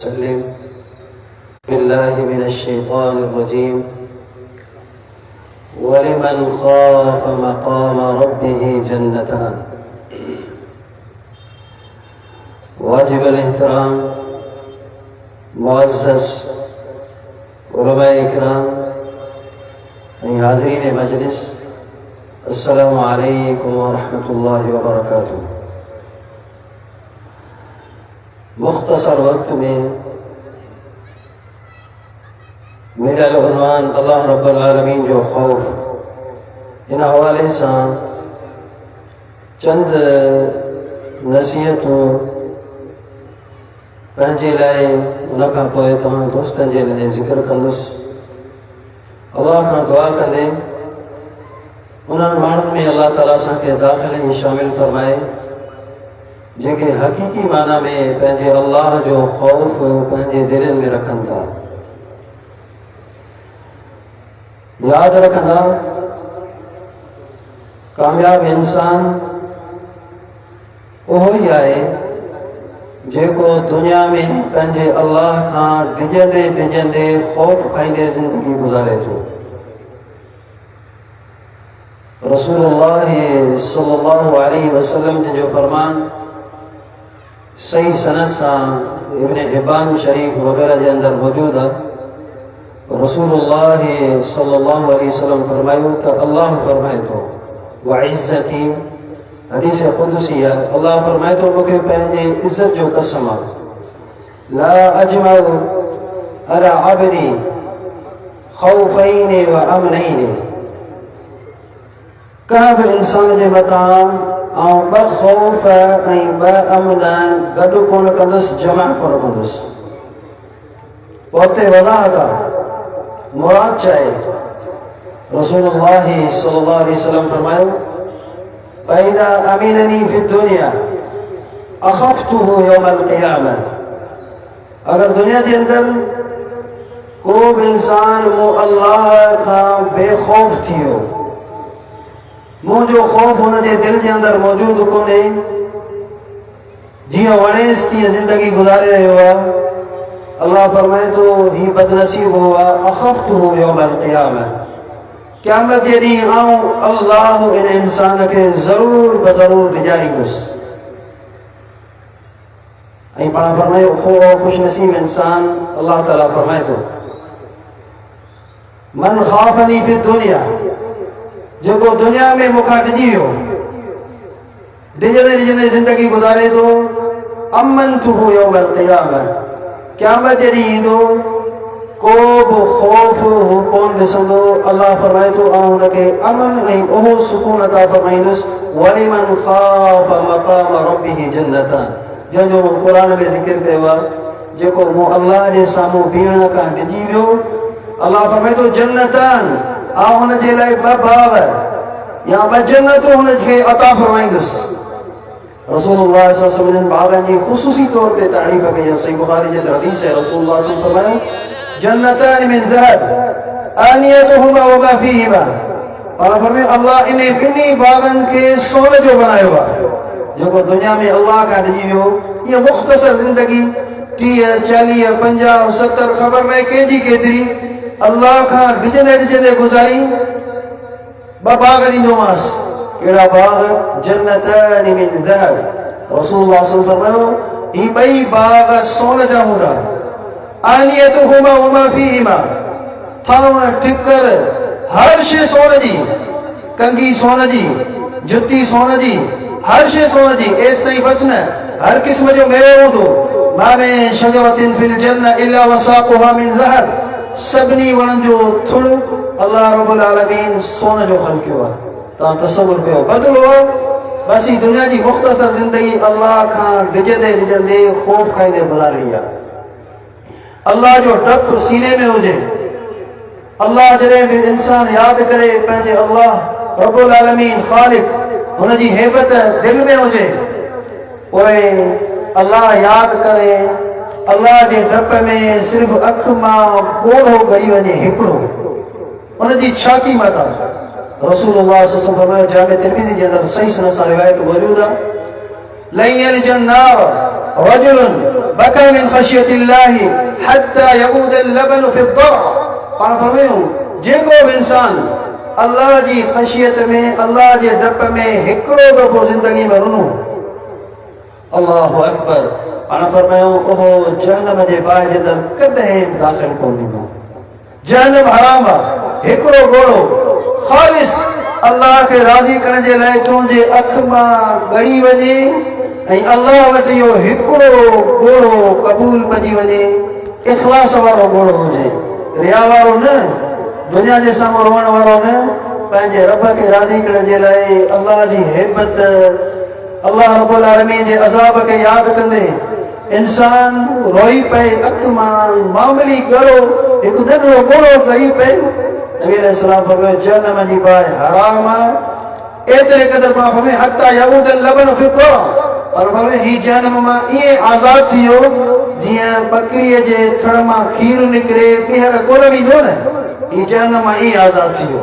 وسلم بالله من الشيطان الرجيم ولمن خاف مقام ربه جنتان. واجب الاحترام मुअज़्ज़ज़ उलमाए किराम ऐं हाज़रीन मजलिस, अस्सलामु अलैकुम व रहमतुल्लाहि व बरकातुहू। मुख्तसर वक्त में मेरा उन्वान अल्लाह रब्बुल आलमीन जो खौफ, इन हवाले से चंद नसीहतूं पंहिंजे लाइ उन खां पोइ तव्हां दोस्तनि जे लाइ ज़िक्र कंदुसि। अल्लाह खां दुआ कंदे उन्हनि माण्हुनि में अल्लाह ताला असांखे दाख़िल ऐं शामिल फरमाए जेके हक़ीक़ी माना में पंहिंजे अल्लाह जो ख़ौफ़ पंहिंजे दिलनि में रखनि था। यादि रखंदा, कामयाब इंसान उहो ई आहे जेको दुनिया में पंहिंजे अल्लाह खां डिॼंदे डिॼंदे ख़ौफ़ खाईंदे ज़िंदगी गुज़ारे थो। रसूलुल्लाह सल्लल्लाहु अलैहि वसल्लम जो फरमान सही सनद सां इब्न हिब्बान शरीफ वग़ैरह जे अंदरि मौजूद आहे। रसूलुल्लाह सल्लल्लाहु अलैहि वसल्लम फरमायो त अल्लाह फरमाए थो व इज़्ज़ती, हदीस क़ुदसी है, अल्लाह फरमाए तो मुझे पंहिंजे इज्जत जो कसम आहे, ला अजमउ अला अब्दी खौफैनि व अमनैनि, कंहिं बि इंसान जे मथां ऐं ॿ ख़ौफ़ ऐं ॿ अमन गॾु कोन कंदुसि, जमा कोन कंदुसि। उते वज़ाहत आहे, मुराद छा आहे? रसूलुल्लाह सल्लल्लाहु अलैहि वसल्लम फरमायो फ़इज़ा अमीननी फ़ि दुनिया अख़फ़्तुहु यौमल क़ियामा, अगर दुनिया जे अंदरि को बि इंसान मूं अल्लाह खां बेखौफ़ थियो, मुंहिंजो ख़ौफ़ हुन जे दिलि जे अंदरि मौजूदु कोन्हे, जीअं वणेसि तीअं ज़िंदगी गुज़ारे रहियो आहे, अल्लाह फरमाए थो ही बदनसीब हुआ अख़फ़्तुहु यौमल क़ियामा, क़यामत जे ॾींहुं आऊं अल्लाह इन इंसान खे ज़रूर बज़रूर डिॼाड़ींदुसि। ऐं पाण फरमायो ख़ुशनसीब इंसान, अल्लाह ताला फरमाए थो मन ख़ाफ़नी फ़ि दुनिया, जेको दुनिया में मूंखां डिॼी वियो, डिॼंदे डिॼंदे ज़िंदगी गुज़ारे थो, अमनतुहु यौमल क़ियामा, क़यामत जे ॾींहुं ईंदो को बि ख़ौफ़ हू कोन ॾिसंदो, अल्लाह फरमाए थो ऐं हुनखे अमन ऐं उहो सुकून अता फरमाईंदुसि। वलिमन ख़ाफ़ मक़ाम रब्बिही जन्नतान, जंहिंजो क़ुर में ज़िक्र कयो आहे, जेको मूं अल्लाह जे साम्हूं बीहण खां डिॼी वियो, अल्लाह फरमाए थो जन्नतान, ऐं हुनजे लाइ ॿ बाग़ या ॿ जन्नतूं हुनखे अता फरमाईंदुसि। रसूलुल्लाह सल्लल्लाहु अलैहि वसल्लम बाग़नि जी ख़ुसूसी तौर ते तारीफ़ कई आहे। सही बुख़ारी जे हदीस है, रसूलुल्लाह सल्लल्लाहु अलैहि वसल्लम फरमायो जन्नतान मिन ज़हब आनियतुहुमा व मा फ़ीहिमा, पाण फरमायो अल्लाह इन ॿिन्ही बाग़नि खे सोन जो बनायो आहे। जेको दुनिया में अल्लाह खां डिॼी वियो, इहा मुख़्तसर ज़िंदगी 30, 40, 50, 70 ख़बर न आहे कंहिंजी केतिरी, अल्लाह खां डिॼंदे डिॼंदे गुज़ारी, ॿ बाग़ ॾींदोमांसि। कहिड़ा बाग़? जन्नतान मिन ज़हब, रसूलुल्लाह सल्लल्लाहु अलैहि वसल्लम फरमायो ही ॿई बाग़ सोन जा हूंदा। आनियतुहुमा व मा फ़ीहिमा, थांव ठिकर हर शइ सोन जी, कंघी सोन जी, जुती सोन जी, हर शइ सोन जी। एसि ताईं बसि न, हर क़िस्म जो मेवो हूंदो। मा मिन शजरतिन फ़िल जन्नह इल्ला वसाक़ुहा मिन ज़हब, सभिनी वणनि जो थुड़ अल्लाह रब्बुल आलमीन सोन जो ख़लक़ियो आहे। तव्हां तसव्वुर कयो, बदिलो आहे बस ही दुनिया जी मुख़्तसर ज़िंदगी अल्लाह खां डिॼंदे डिॼंदे ख़ौफ़ खाईंदे गुज़ारणी आहे। अल्लाह जो डपु सीने में हुजे, अल्लाह जॾहिं बि इंसान यादि करे पंहिंजे अल्लाह रब्बुल आलमीन ख़ालिक, हुनजी हैबत दिलि में हुजे, पोइ अल्लाह यादि करे अल्लाह जे डप में सिर्फ़ अखि मां ॻोढ़ो गरी वञे हिकिड़ो, उनजी छाती मथां। रसूलुल्लाह सल्लल्लाहु अलैहि वसल्लम फरमायो, जामे तिरमिज़ी जे अंदरि सही सनद सां रिवायत मौजूद आहे, लन यलिजन नार रजुलन बका मिन खशियतिल्लाहि हत्ता यऊद अल-लबन फी ad-दर। पाण फरमायूं जेको बि इंसान अल्लाह जी खशियत में अल्लाह जे डप में हिकिड़ो दफ़ो ज़िंदगी में रुनो, अल्लाहु अकबर, पाण फरमायूं उहो जहन्नम जे बाहि जे अंदरि कॾहिं दाख़िल कोन थींदो। जहन्नम हराम आहे। हिकिड़ो घोड़ो ख़ालिस अल्लाह खे राज़ी करण जे लाइ तुंहिंजे अख मां ॻड़ी वञे ऐं अल्लाह वटि इहो हिकिड़ो घोड़ो क़बूल पइजी वञे, इख़लास वारो घोड़ो हुजे, रिया वारो न, दुनिया जे साम्हूं रोअण वारो न, पंहिंजे रब खे राज़ी करण जे लाइ अल्लाह जी हेबत, अल्लाह रब्बुल आलमीन जे अज़ाब खे यादि कंदे इंसान रोई पए, अख मां मामूली ॻड़ो हिकु नंढड़ो घोड़ो ॻड़ी पए। नबी अलैहिस्सलाम फरमायो जहन्नम जी बाहि हराम आहे। एतिरे क़दर पाण फरमाए हत्ता यऊद अल-लबन फी ad-दर। पर फरमाए ही जहन्नम मां ईअं आज़ाद थी वियो जीअं बकरीअ जे थड़ मां खीर निकिरे ॿीहर कोन वेंदो न, ही जहन्नम मां ईअं आज़ाद थी वियो।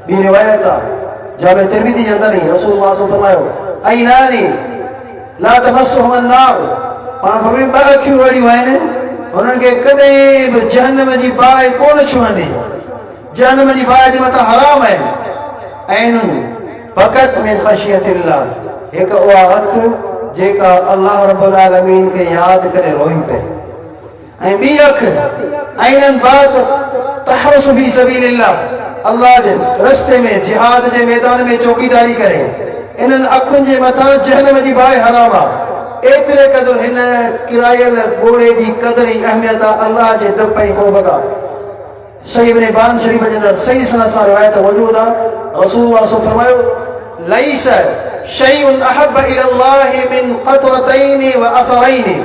ॿी रिवायत आहे जाबिर तिरमिज़ी जे अंदरि रसूलुल्लाह फरमायो ऐनानी ला तमस्सुहुम अन्नार। पाण फरमाए ॿ अखियूं अहिड़ियूं आहिनि हुननि खे कॾहिं बि जहन्नम जी बाहि कोन छुहंदी, जहन्नम जी बाहि जे मथां हराम आहिनि। ऐनुन फ़क़त मिन ख़शियतिल्लाह, हिकु उहा अखि जेका अल्लाह रब्बुल आलमीन खे यादि करे रोई पए। ऐं ॿी अखि ऐनन बात तहरसु फी सबीलिल्लाह, अल्लाह जे रस्ते में जिहाद जे मैदान में चौकीदारी करे। इन्हनि अखुनि जे मथां जहन्नम जी बाहि हराम आहे। एतिरे क़दुरु हिन किरायल घोड़े जी क़दुरु ऐं अहमियत आहे अल्लाह जे डप ऐं ख़ौफ़ खां। सही इब्न हिब्बान शरीफ़ जे अंदरि सही सनद सां रिवायत मौजूद आहे। रसूलुल्लाह फरमायो लैस शैउन अहब इलल्लाहि मिन क़तरतैनि व असरैनि।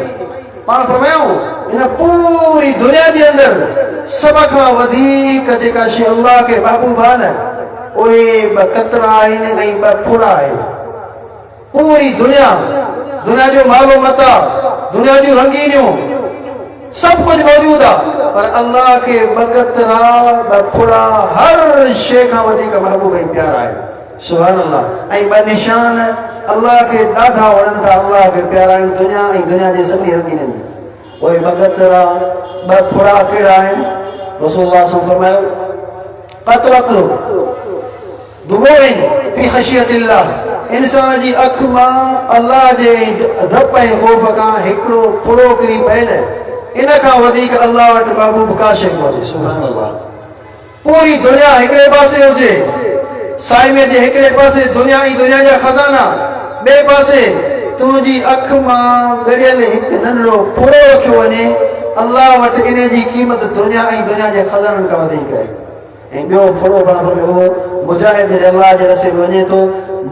पाण फरमायूं इन पूरी दुनिया जे अंदरि सभ खां वधीक जेका शइ अल्लाह खे महबूब आहे न उहे ॿ क़तरा आहिनि ऐं ॿ फुड़ा आहिनि। पूरी दुनिया, दुनिया जो मालो मता, दुनिया जूं रंगीनियूं सभु कुझु मौजूद आहे, पर अल्लाह खे ॿ क़तरा ॿ फुड़ा हर शइ खां वधीक महबूब ऐं प्यारा आहिनि। सुभान अल्लाह। ऐं ॿ निशान अल्लाह खे ॾाढा वणनि था, अल्लाह खे प्यारा आहिनि दुनिया ऐं दुनिया जे सभिनी रंगीननि। उहे ॿ क़तरा ॿ फुड़ा कहिड़ा आहिनि? रसूलुल्लाह फरमायो क़तरतु दुमूइन फी ख़शियतिल्लाह, इंसान जी अख मां अल्लाह जे डप ऐं ख़ौफ़ खां हिकिड़ो फुड़ो किरी पए न, इन खां वधीक अल्लाह वटि महबूब का शइ कोन्हे। सुभान अल्लाह। पूरी दुनिया हिकिड़े पासे हुजे, साइमे जे हिकिड़े पासे दुनिया ऐं दुनिया जा खज़ाना, ॿिए पासे तुंहिंजी अख मां ॻड़ियल हिकु नंढड़ो फुड़ो रखियो वञे, अल्लाह वटि इन जी क़ीमत दुनिया ऐं दुनिया जे खज़ाननि खां वधीक आहे। ऐं ॿियो फुड़ो पाण मुजाहिद अल्लाह जे रस्ते में वञे थो,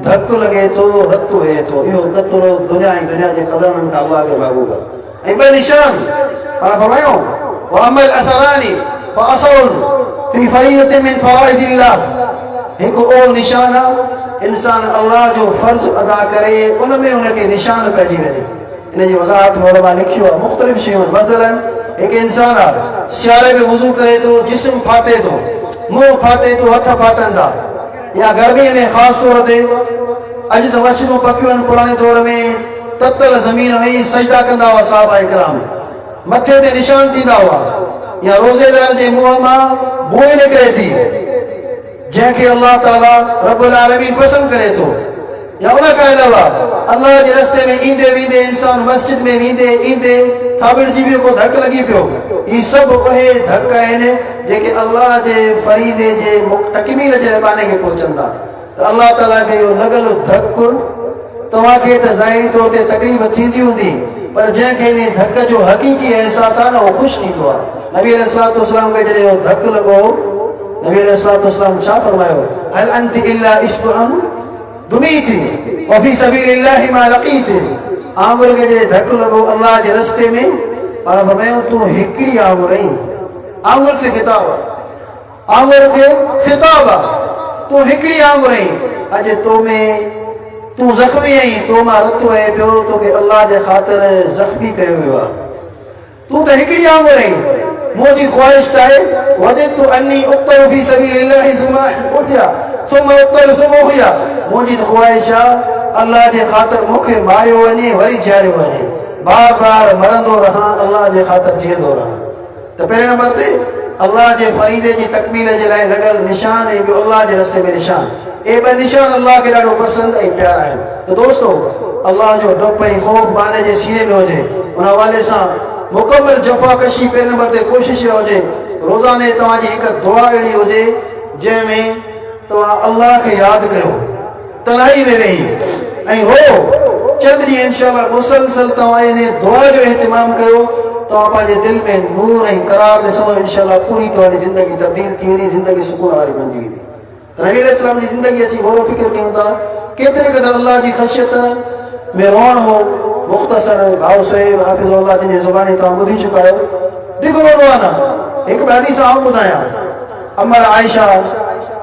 धकु लॻे थो, रत वहे थो, इहो क़तरो दुनिया ऐं दुनिया जे खज़ाननि खां अल्लाह खे महबूब आहे। ऐं ॿ निशान पाण फरमायूं वअमल असरानी फअसरुन फी फरीदतिन मिन फराइज़िल्लाह, हिकु उहो निशान आहे इंसान अल्लाह जो फर्ज़ अदा करे उन में उनखे निशान पइजी वञे। इन जी वज़ाहत में उलमा लिखियो आहे मुख़्तलिफ़ शयूं। मसलन हिकु इंसान आहे सियारे में वुज़ू करे थो, जिस्म फाटे थो, मुंहुं फाटे थो, हथ फाटनि था, या गर्मीअ में ख़ासि तौर ते अॼु त मस्जिदूं पकियूं आहिनि, पुराणे दौर में ततल ज़मीन हुई, सजदा कंदा हुआ सहाबा इकराम, मथे ते निशान थींदा हुआ, या रोज़ेदार जे मुंहं मां बूइ निकिरे थी जंहिंखे अल्लाह ताला रब्बुल आलमीन पसंदि करे थो, या उन खां अलावा अल्लाह जे रस्ते में ईंदे वेंदे इंसान मस्जिद में वेंदे ईंदे थाबिड़जी वियो, को धकु लॻी पियो। ही सभु उहे धक आहिनि जेके अल्लाह जे फरीज़े जे तकमील जे ज़माने खे पहुचनि था। त अल्लाह ताला खे इहो लॻल धकु तव्हांखे त ज़ाहिरी तौर ते तकलीफ़ थींदी हूंदी, पर जंहिंखे इन धक जो हक़ीक़ी अहसास आहे न उहो ख़ुशि थींदो आहे। नबी अलैहिस्सलाम खे जॾहिं इहो धकु लॻो, नबी अलैहिस्सलाम छा फरमायो? हल अंति इल्ला इस्बुअन दुमीती व फी सबीलिल्लाहि मा लक़ीती। आंगुर खे जॾहिं धकु लॻो अल्लाह जे रस्ते में, पाण फरमायूं तूं हिकिड़ी आंगुर आहीं। आंगुर से खिताब आहे, आंगुर खे खिताब आहे, तूं हिकिड़ी आंगुर आहीं। अॼु तो में तूं ज़ख़्मी आहीं, तो मां रत वहे पियो, तोखे अल्लाह जे ख़ातिर ज़ख़्मी कयो वियो आहे। तूं त हिकिड़ी आंगुर आहीं। मुंहिंजी ख़्वाहिश आहे वजदतु अन्नी उक़्तलु फी सबीलिल्लाहि सुम्मा उठिया सुम्मा उक़्तलु सुम्मा हुया। मुंहिंजी त ख़्वाहिश आहे अल्लाह जे ख़ातिर मूंखे मारियो वञे वरी जीआरियो वञे। बार बार मरंदो रहा, अल्लाह जे ख़ातिर जींदो रहा। तो पहिरें नंबर ते अल्लाह जे फरीदे जी तकमील जे लाइ लॻल निशान ऐं ॿियो अल्लाह जे रस्ते में निशान, ए ॿ निशान अल्लाह खे ॾाढो पसंदि ऐं प्यारा आहिनि। तो दोस्तो, अल्लाह जो डपु ऐं ख़ौफ़ बाने जे सीने में हुजे, उन हवाले सां मुकमल जफ़ाकशी पहिरें नंबर ते कोशिशि इहा हुजे, रोज़ाने तव्हांजी हिकु दुआ अहिड़ी हुजे जंहिंमें तव्हां अल्लाह खे यादि कयो तन्हाई में वेही, ऐं हो चंद ॾींहं इंशाअल्लाह मुसलसल तव्हां इन दुआ जो इहतिमाम कयो, तव्हां पंहिंजे दिलि में नूर ऐं करार ॾिसंदो, इंशाअल्लाह पूरी तव्हांजी ज़िंदगी तब्दील थी वेंदी, ज़िंदगी सुकून वारी बणिजी वेंदी। त नबी अलैहिस्सलाम जी ज़िंदगी असीं गौर फ़िक्र कयूं था, केतिरे क़दर अल्लाह जी ख़शियत में रोअण हो। मुख़्तसर भाउ सोहेब हाफ़िज़ुल्लाह जिन जी ज़ुबानी तव्हां ॿुधी चुका आहियो। डिघो वॾो आहे न, हिकु ॿ हदीस आऊं ॿुधायां। अमर आयशा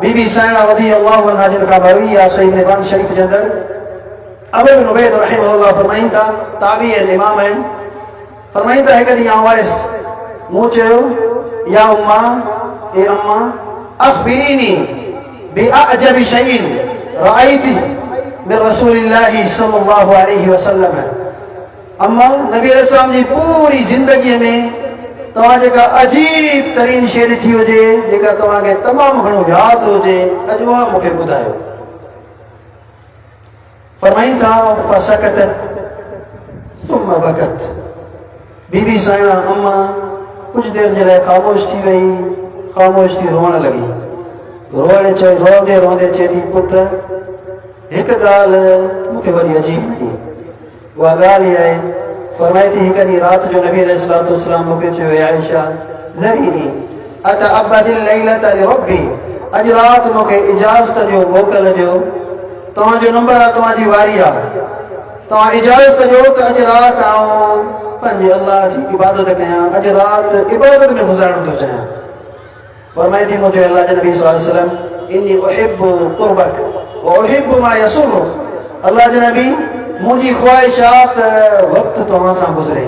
बीबी साइना रज़ियल्लाहु अन्हा जिन खां मरवी आहे सहीह इब्न शरीफ़ जे अंदरि, अबू इब्न उबैद रहिमहुल्लाह फरमाइनि था, ताबी आहिनि, इमाम आहिनि, फरमाइनि था हिकु ॾींहुं आउं आयुसि, मूं चयो या उम्मा, ए अम्मा, अख़बिरीनी बिअअजबि शैइन रअयती मिन रसूलिल्लाहि सल्लल्लाहु अलैहि वसल्लम। अम्मा, नबी अलैहिस्सलाम जी पूरी ज़िंदगीअ में तव्हां जेका अजीब तरीन शइ ॾिठी हुजे, जेका तव्हांखे तमामु घणो यादि हुजे, अॼु उहा मूंखे ॿुधायो। फरमाइनि था फसकतत सुम्मा बकत। बीबी साइना अम्मा कुछ देर जे लाइ ख़ामोश थी वई, ख़ामोश थी रोअण लॻी। रोंदे रोंदे चए थी, पुट हिकु ॻाल्हि मूंखे वॾी अजीब लॻी। उहा ॻाल्हि इहा आहे, फरमाए थी हिकु ॾींहुं राति जो नबी अलैहिस्सलातु वस्सलाम मूंखे चयो, या आयशा ज़रीनी अतअब्बदिल लैलत लिरब्बी, अॼु राति मूंखे इजाज़त ॾियो, मोकल ॾियो, तव्हांजो नंबर आहे, तव्हांजी वारी आहे, तव्हां इजाज़त ॾियो त अॼु राति आउं पंहिंजे अल्लाह जी इबादत कयां, अॼु राति इबादत में गुज़ारणु थो चाहियां। फरमाए थी, मुंहिंजे अल्लाह जे नबी सल्लल्लाहु अलैहि वसल्लम, इन्नी उहिब्बु क़ुर्बक व उहिब्बु मा यसुर्रुक। अल्लाह जे नबी, मुंहिंजी ख़्वाहिश आहे त वक़्तु तव्हां सां गुज़रे,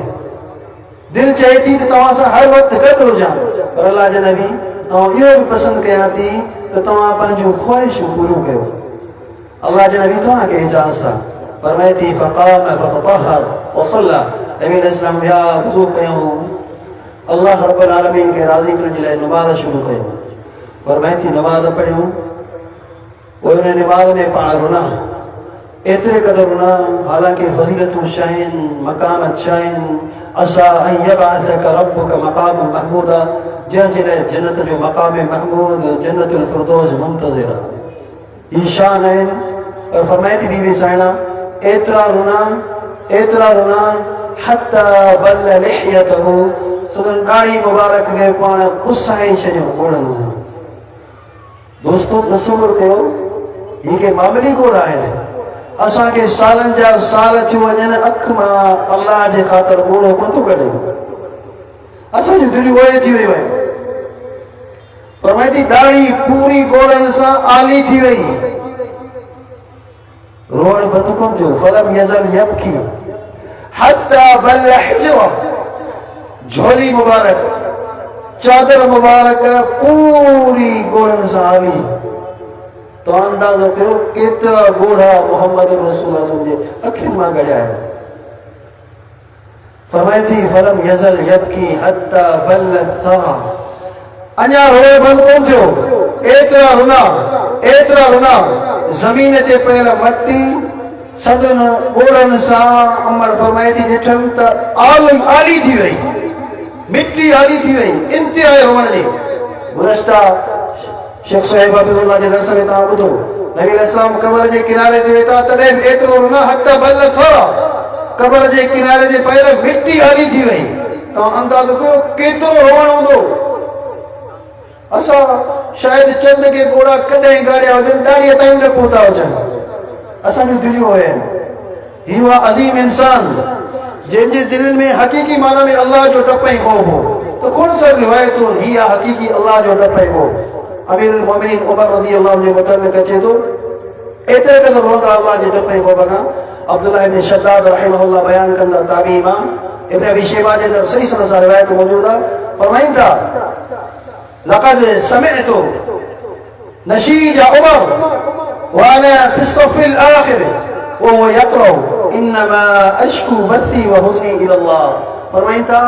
दिलि चए थी त तव्हां सां हर वक़्तु गॾु हुजां, पर अल्लाह जे नबी तव्हां इहो बि पसंदि कयां थी त तव्हां पंहिंजूं ख़्वाहिशूं पूरियूं कयो। अल्लाह जे नबी तव्हांखे इजाज़त आहे। फरमाए थी फ़क़ाम फ़ततहर वसल्ला, नबी अलैहिस्सलाम विया, वुज़ू कयूं, अल्लाह रब्बुल आलमीन खे राज़ी करण जे लाइ नमाज़ शुरू कयूं। फरमाए थी नमाज़ पढ़ियूं, पोइ उन नमाज़ में पाण रुना, एतिरे क़दर रुना, हालांकि फ़ज़ीलतूं शाहिनि, मक़ामत शाहिनि, असा अन यबअसक रब्बुक मक़ामन महमूदा, जंहिंजे लाइ जन्नत जो मक़ाम महमूद, जन्नतुल फिरदौस मुंतज़िर आहे। ही शान आहिनि। और फरमाए थी बीबी साइना, एतिरा रुना हत्ता बल लिहयतहु, सदन ॾाढ़ी मुबारक खे पाण पुसाए छॾियो गोड़नि सां। दोस्तो, तसवुर कयो, ही के मामूली गोड़ा आहिनि। असांखे सालनि जा साल थी वञनि, अखि मां अल्लाह जे ख़ातिर गोड़ो कोन थो कढे, असांजी दिलियूं ओए थी वियूं आहिनि। फरमाए थी ॾाढ़ी पूरी गोड़नि सां आली थी वई, रोअण बंदि कोन थियो। फलम यज़ल यबकी हत्ता बल हिजरा, झोली मुबारक, चादर मुबारक पूरी गोड़नि सां आली। तो अंदाज़ो कयो केतिरा गोढ़ा मोहम्मद रसूलुल्लाह जे अखियुनि मां गढ़िया आहिनि। फरमाए थी फलम यज़ल यबकी हत्ता बल्लत थरा, अञा रोए बंदि कोन थियो, एतिरा रुना ज़मीन ते पयल मटी सदन गोड़नि सां, अमर फरमाए थी ॾिठमि त आली थी वई, मिट्टी आली थी वई, इंतिहा रोअण जी। गुज़श्ता शेख सोहेब हाफ़िज़ुल्लाह जे दर्स में तव्हां ॿुधो, नबी अलैहिस्सलाम कबर जे किनारे ते वेठा, तॾहिं बि एतिरो रुना हत्ता बल्लत थरा, कबर जे किनारे ते पयल मिट्टी आली थी वई। तव्हां अंदाज़ो कयो केतिरो रोअण हूंदो। असां शायदि चंद के गोड़ा कॾहिं गाड़िया हुजनि, ॾाढ़ीअ ताईं न पहुता हुजनि, असांजूं दिलियूं आहिनि। ही उहा अज़ीम इंसान जंहिंजे दिलि में हक़ीक़ी माना में अल्लाह जो डपु ऐं ख़ौफ़ हो। त खोड़ सारी रिवायतूं, ही आहे हक़ीक़ी अल्लाह जो डपु ऐं ख़ौफ़। अमीरुल मोमिनीन उमर रज़ियल्लाहु जे मुतअल्लिक़ अचे थो, एतिरे क़दर रोंदा अल्लाह जे डपु ऐं ख़ौफ़ खां। अब्दुल्लाह इब्न शद्दाद रहमहुल्लाह बयान कंदा, ताबी इमाम इब्न अबी शैबा जे अंदरि सही सनद सां रिवायत मौजूद आहे। फरमाइनि था, लक़द समिअतु नशीज उमर व अना फी सफ़िल आख़िर वहुव यक़रउ इन्नमा अश्कू बसी व हुज़्नी इलल्लाह। फरमाइनि था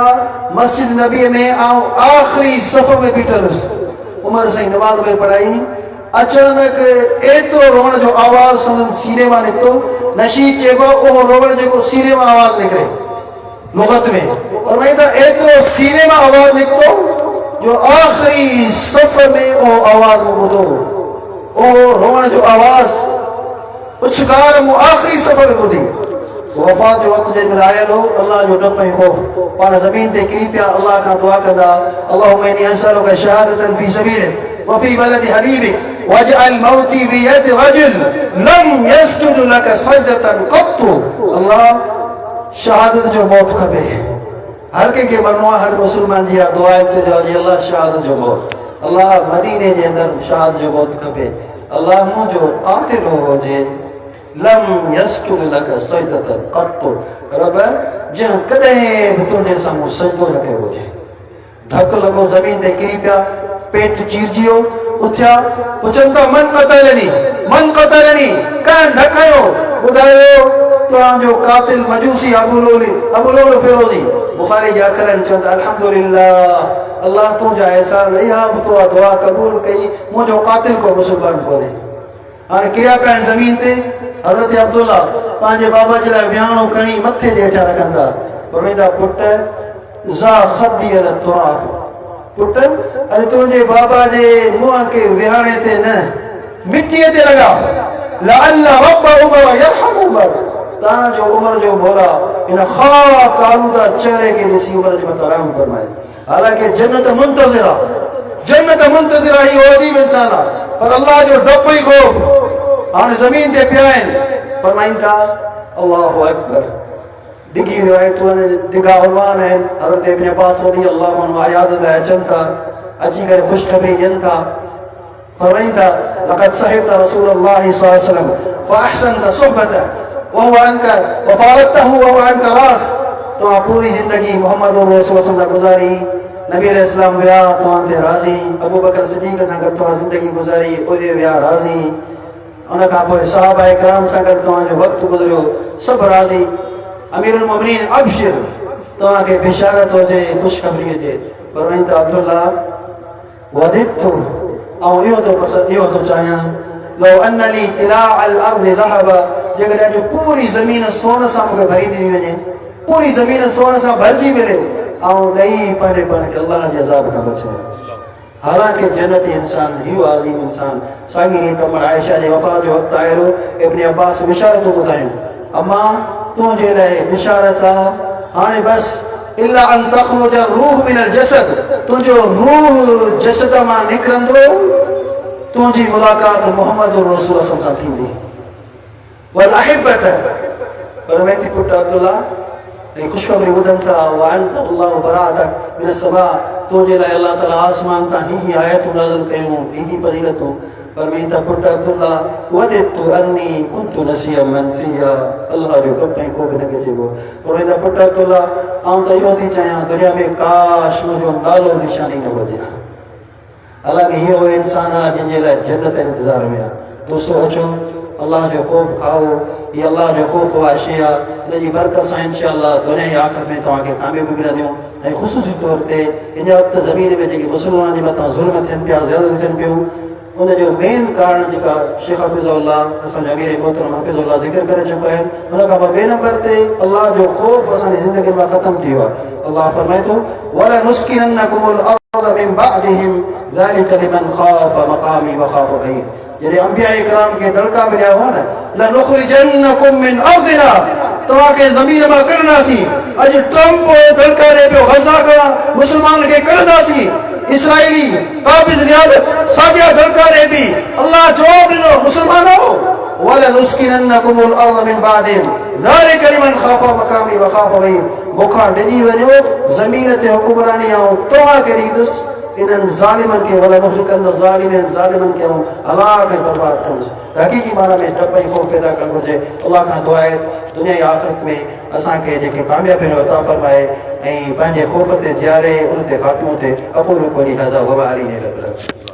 मस्जिद नबी में आखिरी सफ़ में बीठल उमर साईं नमाज़ में पढ़ाई, अचानक एतिरो रोअण जो आवाज़ संदन सीने मां निकितो। नशीद चइबो उहो रोअण जेको सीने मां आवाज़ निकिरे लुगत में। फरमाइनि था एतिरो सीने मां आवाज़ निकितो जो आखिरी सफ़ में उहो आवाज़ मूं ॿुधो। उहो रोअण जो आवाज़ उछगार मूं आखिरी सफ़ में ॿुधी। वफ़ात जो वक़्तु जंहिं महिल आयल हो, अल्लाह जो डपु ऐं ख़ौफ़, पाण ज़मीन ते किरी पिया अल्लाह खां दुआ कंदा, अल्लाहुम्मा इन्नी असअलुका शहादतन फी सबीलिक व फी बलदि हबीबिक वजअल मौती फी यदि रजुल लम यस्जुद लक सजदतन क़त्तु। अल्लाह शहादत जो मौत खपे, हर कंहिंखे मरणो आहे, हर मुस्लमान जी दुआ इल्तिजा जी अल्लाह शहादत जो मौत, अल्लाह मदीने जे अंदरि शहादत जो मौत खपे। अल्लाह मुंहिंजो क़ातिल हुजे लम यस्जुद लक सजदतन क़त्तु, रब जंहिं कॾहिं बि तुंहिंजे साम्हूं सजदो न कयो हुजे। धक लॻो, ज़मीन ते किरी पिया, पेट चीरजी वियो, उथिया, पुछनि था मन क़तलनी, मन क़तलनी, कंहिं धकायो? ॿुधायो तव्हांजो क़ातिल मजूसी अबू लुलु फिरोज़ी। बुखारी जा अखर आहिनि, चवनि था अल्हम्दुलिल्लाह, अल्लाह तुंहिंजा एहसान, इहा बि तो दुआ क़बूल कई, मुंहिंजो क़ातिल को मुस्लमान कोन्हे। हाणे किरिया पिया आहिनि ज़मीन ते। हज़रत अब्दुल्ला पंहिंजे बाबा जे लाइ विहाणो खणी मथे जे हेठां रखंदा, फरमाईंदा पुट ज़ा ख़द्दी अल तुराब, पुट अरे तुंहिंजे बाबा जे मुंहं खे विहाणे ते न, मिटीअ ते लॻा, लअल्ल रब उमर यरहम उमर, तव्हांजो उमर जो मौला इन ख़ाक आलूदा चेहरे खे ॾिसी उमर जे मथां रहम फरमाए। हालांकि जन्नत मुंतज़िर आहे, जन्नत मुंतज़िर आहे, इहो अज़ीम इंसान आहे, पर अल्लाह जो डपु ई ख़ौफ़ हाणे ज़मीन ते पिया आहिनि। फरमाइनि था अल्लाहु अकबर। डिघी रिवायतूं आहिनि, डिघा उनवान आहिनि। हज़रत इब्न अब्बास रज़ियल्लाहु अन्हु आयात लाइ अचनि था, अची करे ख़ुशख़बरी ॾियनि था। फरमाइनि था लक़द सहिबत रसूलल्लाह सल्लल्लाहु अलैहि वसल्लम फअहसनत सुहबतहु वहुव अन्का वफारतहु वहुव अन्का रास। तव्हां पूरी ज़िंदगी मोहम्मद रसूल सां गुज़ारी, नबी अलैहिस्सलाम विया तव्हां ते राज़ी, अबू बकर सिद्दीक़ सां गॾु तव्हां ज़िंदगी गुज़ारी, उहे विया राज़ी, उन खां पोइ सहाबा किराम सां गॾु तव्हांजो वक़्तु गुज़रियो, सभु राज़ी। अमीरुल मोमिनीन अबशिर, तव्हांखे बिशारत हुजे, ख़ुशख़बरी हुजे। फरमाइनि था अब्दुल्ला वदितु, ऐं इहो थो चाहियां, लो अन ली तिलाअल अर्ज़ि ज़हब, जेकॾहिं अॼु पूरी ज़मीन सोन सां मूंखे भरी ॾिनी वञे, पूरी ज़मीन सोन सां भरिजी मिले, ऐं ॾेई पंहिंजे पाण खे अल्लाह जे अज़ाब खां बचाए। हालांकि जन्नती इंसान, इहो आज़ीम इंसान। साॻी रीति उमर आयशा जे वफ़ात जो वक़्तु आयो, इब्न अब्बास बिशारतूं ॿुधायूं, अम्मा तुंहिंजे लाइ बिशारत आहे, हाणे बसि इल्ला अन तख़रुज रूह मिनल जसद, तुंहिंजो रूह जसद मां निकिरंदो, तुंहिंजी मुलाक़ात मोहम्मद रसूल सां थींदी। वल अहिब्बत, पर वेंदी पुट अब्दुल्ला ऐं ख़ुशख़बरी ॿुधनि था, वअनत अल्लाहु बराअतक मिन समा, तुंहिंजे लाइ अल्लाह ताला आसमान तां ही आयतूं नाज़िल कयूं, ही फज़ीलतूं। फरमाइनि था पुट अब्दुल्ला वदितु अन्नी कुन्तु नसियन मनसिया, अल्लाह जो डपु ऐं को बि न कहिजो। फरमाइनि था पुट अब्दुल्ला आउं त इहो थी चाहियां, दुनिया में काश मुंहिंजो नालो निशानी न वधिया। हालांकि इहो उहो इंसान आहे जंहिंजे लाइ जन्नत इंतज़ार में आहे। दोस्तो अचो, अल्लाह जो ख़ौफ़ खाओ, ये अल्लाह जो ख़ौफ़ उहा शइ आहे, इन जी बरकत सां इंशाअल्लाह दुनिया जी आख़िरत में तव्हांखे कामयाबी मिलंदियूं। ऐं ख़ुसूसी तौर ते इन वक़्तु ज़मीन में जेके मुस्लमाननि जे मथां ज़ुल्म थियनि पिया, ज़्यादती थियनि पियूं, उनजो मेन कारण जेका शेख हफ़ीज़ुल्लाह असांजो अमीर मोहतरम हफ़ीज़ुल्लाह ज़िक्र करे चुका आहिनि, हुन खां पोइ ॿिए नंबर ते अल्लाह जो ख़ौफ़ असांजी ज़िंदगी मां ख़तमु थी वियो आहे। अल्लाह फरमाए थो वलनुस्किनन्नकुमुल अर्ज़ मिन बअदिहिम ज़ालिका लिमन ख़ाफ़ मक़ामी व ख़ाफ़ वईद। जॾहिं अंबिया इकराम खे दड़का मिलिया हुआ न, लनुख़रिजन्नकुम मिन अर्ज़िना, तव्हांखे ज़मीन मां कढंदासीं। अॼु ट्रम्प दड़का ॾे पियो, गज़ा खां मुस्लमान खे कढंदासीं। इसराइली काबिज़ नियाज़ साॻिया दड़का ॾे बि अल्लाह जवाब ॾिनो, मुस्लमानो वलनुस्किनन्नकुमुल अर्ज़ मिन बअदिहिम ज़ालिका लिमन ख़ाफ़ मक़ामी व ख़ाफ़ वईद। मूंखां डिॼी वञो ज़मीन ते हुकुमरानी, ऐं तव्हांखे ॾींदुसि इन्हनि ज़ालिमनि खे, वलनुहलिकन्न ज़ालिमीन, ज़ालिमनि खे हलाक ऐं बर्बाद कंदुसि। हक़ीक़ी माना में डप ऐं ख़ौफ़ पैदा करणु घुरिजे। अल्लाह खां दुआ आहे दुनिया जी आख़िरत में असांखे जेके कामयाबियूं अता फ़रमाए ऐं पंहिंजे ख़ौफ़ ते जियारे, उन ते ख़ात्मो थिए। अक़ूलु क़ौली हाज़ा व मा अली।